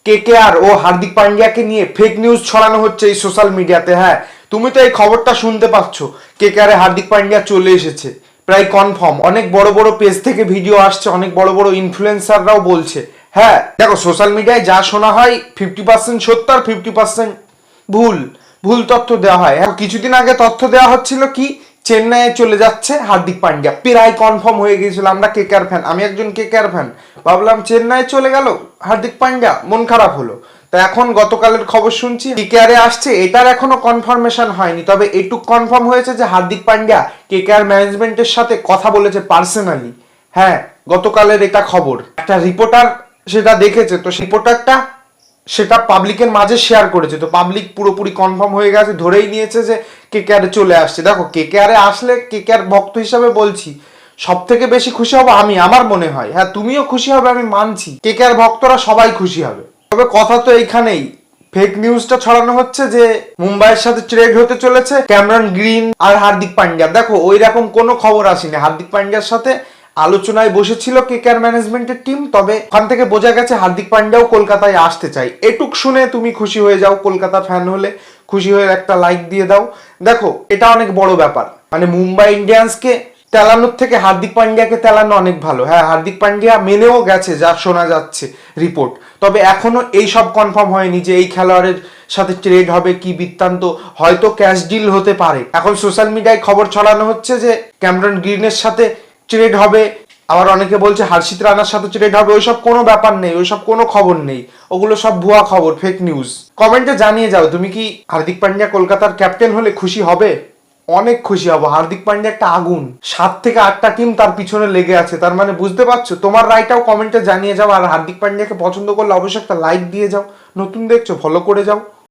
KKR ও হার্দিক পান্ডিয়াকে নিয়ে fake news ছড়ানো হচ্ছে এই সোশ্যাল মিডিয়াতে। হ্যাঁ, তুমি তো এই খবরটা শুনতে পাচ্ছ, কেকেআর এ হার্দিক পান্ডিয়া চলে এসেছে, প্রায় কনফার্ম। অনেক বড় বড় পেজ থেকে ভিডিও আসছে, অনেক বড় বড় ইনফ্লুয়েন্সাররাও বলছে। হ্যাঁ দেখো, সোশ্যাল মিডিয়ায় যা শোনা হয় 50% সত্য আর 50% ভুল ভুল তথ্য দেওয়া হয়। এখন কিছুদিন আগে তথ্য দেওয়া হচ্ছিল কি চেন্নাইয়ে চলে যাচ্ছে হার্দিক পান্ডিয়া, প্রায় কনফার্ম হয়ে গিয়েছিল। আমরা কেকেআর ফ্যান, আমি একজন কেকেআর ফ্যান, ভাবলাম চেন্নাই চলে গেল হার্দিক পান্ডিয়া, মন খারাপ হলো। তা এখন গতকালের খবর শুনছি কেকেআর এ আসছে, এটার এখনো কনফার্মেশন হয়নি, তবে এটুক কনফার্ম হয়েছে যে হার্দিক পান্ডিয়া কেকেআর ম্যানেজমেন্টের সাথে কথা বলেছে পার্সোনালি। হ্যাঁ, গতকালের এটা খবর, একটা রিপোর্টার সেটা দেখেছে, তো রিপোর্টারটা সেটা পাবলিকের মাঝে শেয়ার করেছে, তো পাবলিক পুরোপুরি কনফার্ম হয়ে গেছে, ধরেই নিয়েছে যে কেকেআর চলে আসছে। দেখো, কেকেআর আসলে কেকেআর ভক্ত হিসাবে বলছি সব থেকে বেশি খুশি হব আমি, আমার মনে হয়। হ্যাঁ, তুমিও খুশি হবে আমি মানছি, কেকেআর ভক্তরা সবাই খুশি হবে। তবে কথা তো এইখানেই, ফেক নিউজটা ছড়ানো হচ্ছে যে মুম্বাইয়ের সাথে ট্রেড হতে চলেছে ক্যামেরন গ্রিন আর হার্দিক পান্ডিয়া। দেখো, ওই রকম কোনো খবর আসেনি। হার্দিক পান্ডিয়ার সাথে আলোচনায় বসেছিল কেকেআর ম্যানেজমেন্টের টিম, তবে ওখান থেকে বোঝা গেছে হার্দিক পান্ডিয়াও কলকাতায় আসতে চাই। এটুক শুনে তুমি খুশি হয়ে যাও, কলকাতা ফ্যান হলে খুশি হয়ে একটা লাইক দিয়ে দাও। দেখো, এটা অনেক বড় ব্যাপার, মানে মুম্বাই ইন্ডিয়ান্সকে তেলানোর থেকে হার্দিক পান্ডিয়াকে তেলানো অনেক ভালো। হ্যাঁ, হার্দিক পান্ডিয়া মেনেও গেছে যা শোনা যাচ্ছে রিপোর্ট, তবে এখনো এই সব কনফার্ম হয়নি যে এই খেলোয়াড়ের সাথে ট্রেড হবে কি বৃত্তান্ত, হয়তো ক্যাশ ডিল হতে পারে। এখন সোশ্যাল মিডিয়ায় খবর ছড়ানো হচ্ছে যে ক্যামেরন গ্রিনের সাথে ট্রেড হবে, আবার অনেকে বলছে হর্ষিত রানার সাথে ট্রেড হবে। ওইসব কোনো ব্যাপার নেই, ওইসব কোনো খবর নেই, ওগুলো সব ভুয়া খবর, ফেক নিউজ। কমেন্টে জানিয়ে যাও, তুমি কি হার্দিক পান্ডিয়া কলকাতার ক্যাপ্টেন হলে খুশি হবে? অনেক খুশি হব। হার্দিক পান্ডিয়া একটা আগুন, 7 থেকে 8টা টিম তার পিছনে লেগে আছে, তার মানে বুঝতে পারছো। তোমার রায়টাও কমেন্টে জানিয়ে যাও, আর হার্দিক পান্ডিয়াকে পছন্দ করলে অবশ্যই একটা লাইক দিয়ে যাও, নতুন দেখছো ফলো করে যাও।